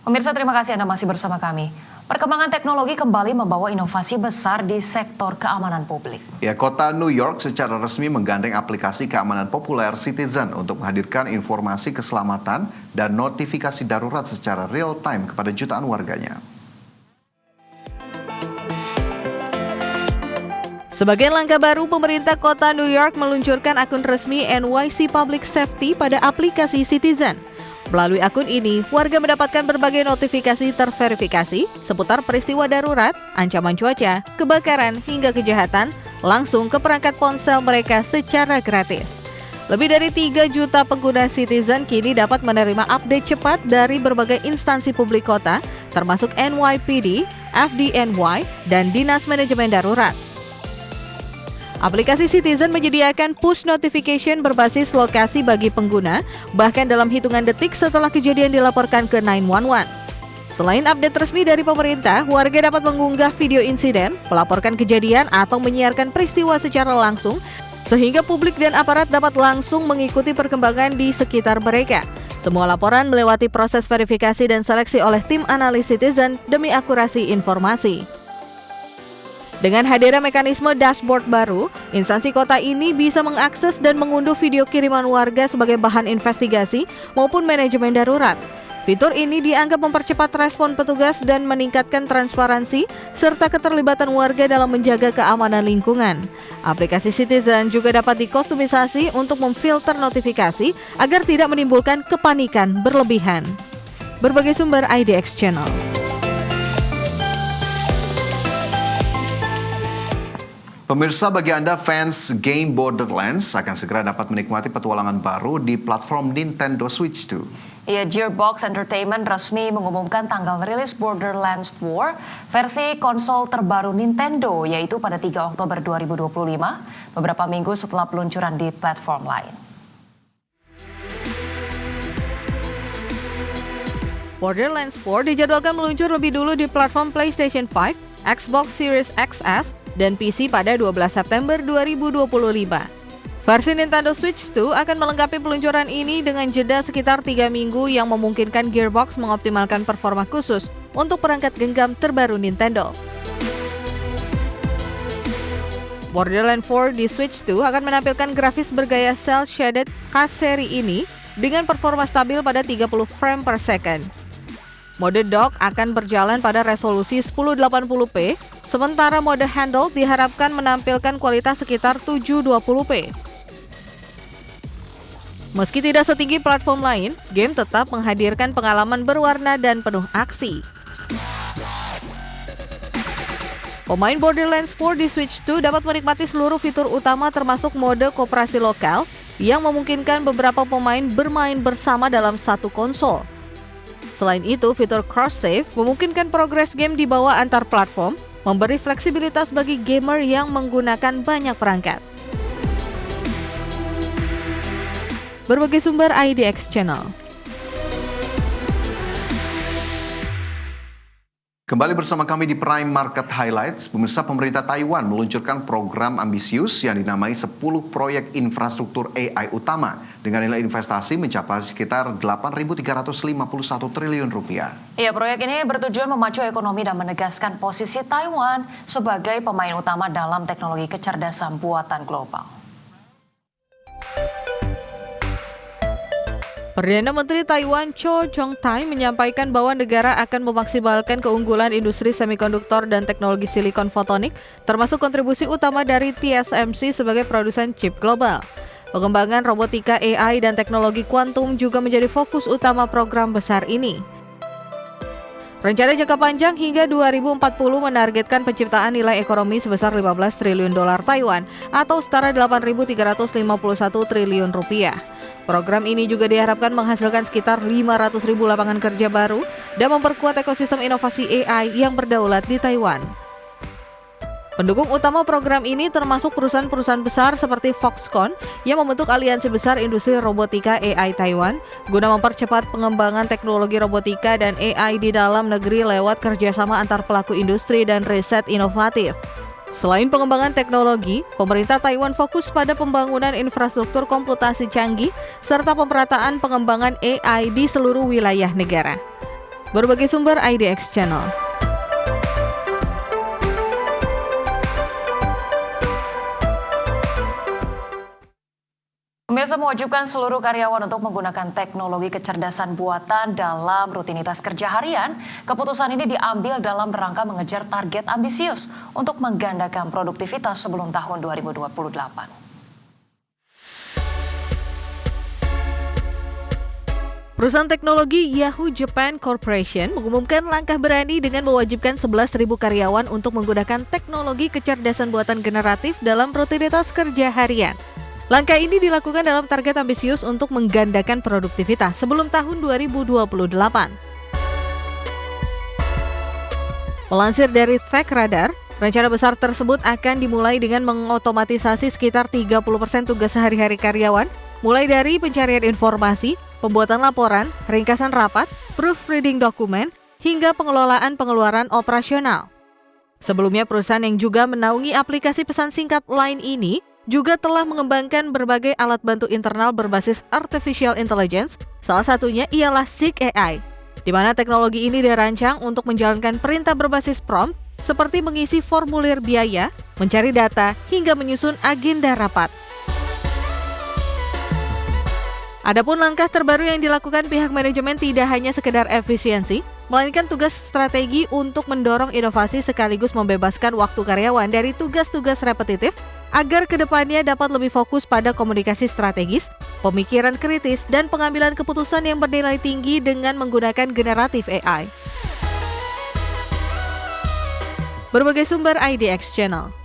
Pemirsa, terima kasih Anda masih bersama kami. Perkembangan teknologi kembali membawa inovasi besar di sektor keamanan publik. Ya, kota New York secara resmi menggandeng aplikasi keamanan populer Citizen untuk menghadirkan informasi keselamatan dan notifikasi darurat secara real time kepada jutaan warganya. Sebagai langkah baru, pemerintah kota New York meluncurkan akun resmi NYC Public Safety pada aplikasi Citizen. Melalui akun ini, warga mendapatkan berbagai notifikasi terverifikasi seputar peristiwa darurat, ancaman cuaca, kebakaran, hingga kejahatan langsung ke perangkat ponsel mereka secara gratis. Lebih dari 3 juta pengguna Citizen kini dapat menerima update cepat dari berbagai instansi publik kota, termasuk NYPD, FDNY, dan Dinas Manajemen Darurat. Aplikasi Citizen menyediakan push notification berbasis lokasi bagi pengguna, bahkan dalam hitungan detik setelah kejadian dilaporkan ke 911. Selain update resmi dari pemerintah, warga dapat mengunggah video insiden, melaporkan kejadian atau menyiarkan peristiwa secara langsung, sehingga publik dan aparat dapat langsung mengikuti perkembangan di sekitar mereka. Semua laporan melewati proses verifikasi dan seleksi oleh tim analis Citizen demi akurasi informasi. Dengan hadirnya mekanisme dashboard baru, instansi kota ini bisa mengakses dan mengunduh video kiriman warga sebagai bahan investigasi maupun manajemen darurat. Fitur ini dianggap mempercepat respon petugas dan meningkatkan transparansi serta keterlibatan warga dalam menjaga keamanan lingkungan. Aplikasi Citizen juga dapat dikustomisasi untuk memfilter notifikasi agar tidak menimbulkan kepanikan berlebihan. Berbagai sumber IDX Channel. Pemirsa, bagi Anda fans game Borderlands akan segera dapat menikmati petualangan baru di platform Nintendo Switch 2. Ya, Gearbox Entertainment resmi mengumumkan tanggal rilis Borderlands 4 versi konsol terbaru Nintendo, yaitu pada 3 Oktober 2025, beberapa minggu setelah peluncuran di platform lain. Borderlands 4 dijadwalkan meluncur lebih dulu di platform PlayStation 5, Xbox Series XS, dan PC pada 12 September 2025. Versi Nintendo Switch 2 akan melengkapi peluncuran ini dengan jeda sekitar 3 minggu yang memungkinkan Gearbox mengoptimalkan performa khusus untuk perangkat genggam terbaru Nintendo. Borderlands 4 di Switch 2 akan menampilkan grafis bergaya cel-shaded khas seri ini dengan performa stabil pada 30 frame per second. Mode dock akan berjalan pada resolusi 1080p, sementara mode handle diharapkan menampilkan kualitas sekitar 720p. Meski tidak setinggi platform lain, game tetap menghadirkan pengalaman berwarna dan penuh aksi. Pemain Borderlands 4 di Switch 2 dapat menikmati seluruh fitur utama termasuk mode kooperasi lokal yang memungkinkan beberapa pemain bermain bersama dalam satu konsol. Selain itu, fitur cross-save memungkinkan progres game dibawa antar platform, memberi fleksibilitas bagi gamer yang menggunakan banyak perangkat. Berbagai sumber IDX Channel. Kembali bersama kami di Prime Market Highlights. Pemirsa, pemerintah Taiwan meluncurkan program ambisius yang dinamai 10 proyek infrastruktur AI utama dengan nilai investasi mencapai sekitar 8.351 triliun rupiah. Ya, proyek ini bertujuan memacu ekonomi dan menegaskan posisi Taiwan sebagai pemain utama dalam teknologi kecerdasan buatan global. Perdana Menteri Taiwan Cho Jong-tai menyampaikan bahwa negara akan memaksimalkan keunggulan industri semikonduktor dan teknologi silikon fotonik, termasuk kontribusi utama dari TSMC sebagai produsen chip global. Pengembangan robotika AI dan teknologi kuantum juga menjadi fokus utama program besar ini. Rencana jangka panjang hingga 2040 menargetkan penciptaan nilai ekonomi sebesar 15 triliun dolar Taiwan atau setara 8.351 triliun rupiah. Program ini juga diharapkan menghasilkan sekitar 500.000 lapangan kerja baru dan memperkuat ekosistem inovasi AI yang berdaulat di Taiwan. Pendukung utama program ini termasuk perusahaan-perusahaan besar seperti Foxconn yang membentuk aliansi besar industri robotika AI Taiwan guna mempercepat pengembangan teknologi robotika dan AI di dalam negeri lewat kerjasama antar pelaku industri dan riset inovatif. Selain pengembangan teknologi, pemerintah Taiwan fokus pada pembangunan infrastruktur komputasi canggih serta pemerataan pengembangan AI di seluruh wilayah negara. Berbagai sumber IDX Channel. Pemirsa mewajibkan seluruh karyawan untuk menggunakan teknologi kecerdasan buatan dalam rutinitas kerja harian. Keputusan ini diambil dalam rangka mengejar target ambisius untuk menggandakan produktivitas sebelum tahun 2028. Perusahaan teknologi Yahoo Japan Corporation mengumumkan langkah berani dengan mewajibkan 11.000 karyawan untuk menggunakan teknologi kecerdasan buatan generatif dalam rutinitas kerja harian. Langkah ini dilakukan dalam target ambisius untuk menggandakan produktivitas sebelum tahun 2028. Melansir dari Tech Radar, rencana besar tersebut akan dimulai dengan mengotomatisasi sekitar 30% tugas sehari-hari karyawan, mulai dari pencarian informasi, pembuatan laporan, ringkasan rapat, proofreading dokumen, hingga pengelolaan pengeluaran operasional. Sebelumnya, perusahaan yang juga menaungi aplikasi pesan singkat Line ini juga telah mengembangkan berbagai alat bantu internal berbasis artificial intelligence, salah satunya ialah Seek AI, di mana teknologi ini dirancang untuk menjalankan perintah berbasis prompt seperti mengisi formulir biaya, mencari data, hingga menyusun agenda rapat. Adapun langkah terbaru yang dilakukan pihak manajemen tidak hanya sekedar efisiensi, melainkan tugas strategi untuk mendorong inovasi sekaligus membebaskan waktu karyawan dari tugas-tugas repetitif agar kedepannya dapat lebih fokus pada komunikasi strategis, pemikiran kritis, dan pengambilan keputusan yang bernilai tinggi dengan menggunakan generatif AI. Berbagai sumber IDX Channel.